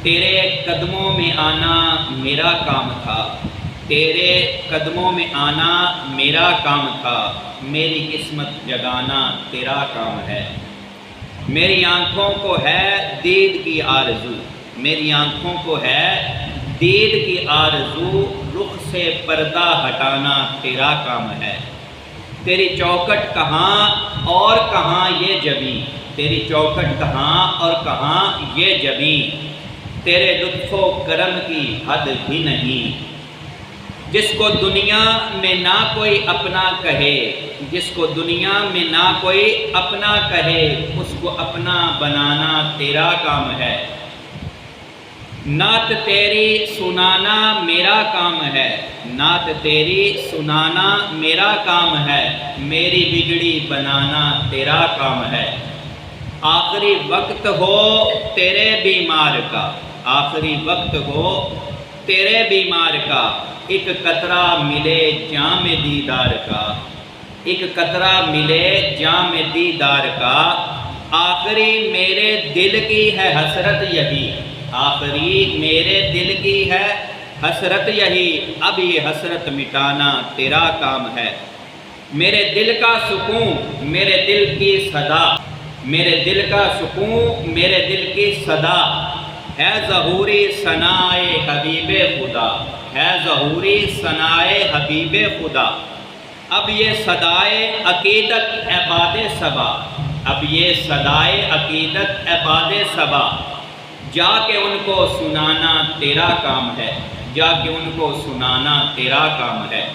تیرے قدموں میں آنا میرا کام تھا، تیرے قدموں میں آنا میرا کام تھا، میری قسمت جگانا تیرا کام ہے۔ میری آنکھوں کو ہے دید کی آرزو، میری آنکھوں کو ہے دید کی آرزو، رخ سے پردہ ہٹانا تیرا کام ہے۔ تیری چوکھٹ کہاں اور کہاں یہ جبیں، تیری چوکھٹ کہاں اور کہاں یہ جبیں، تیرے لطف و کرم کی حد ہی نہیں۔ جس کو دنیا میں نہ کوئی اپنا کہے، جس کو دنیا میں نہ کوئی اپنا کہے، اس کو اپنا بنانا تیرا کام ہے۔ نعت تیری سنانا میرا کام ہے، نعت تیری سنانا میرا کام ہے، میری بگڑی بنانا تیرا کام ہے۔ آخری وقت ہو تیرے بیمار کا، آخری وقت ہو تیرے بیمار کا، ایک قطرہ ملے جام دیدار کا، ایک قطرہ ملے جام دیدار کا۔ آخری میرے دل کی ہے حسرت یہی، آخری میرے دل کی ہے حسرت یہی، اب یہ حسرت مٹانا تیرا کام ہے۔ میرے دل کا سکون میرے دل کی صدا، میرے دل کا سکون میرے دل کی صدا، ہے ظہوری ثنائے حبیب خدا، ہے ظہوری ثنائے حبیب خدا۔ اب یہ صدائے عقیدت عباد صبا، اب یہ صدائے عقیدت عباد صبا، جا کے ان کو سنانا تیرا کام ہے، جا کے ان کو سنانا تیرا کام ہے۔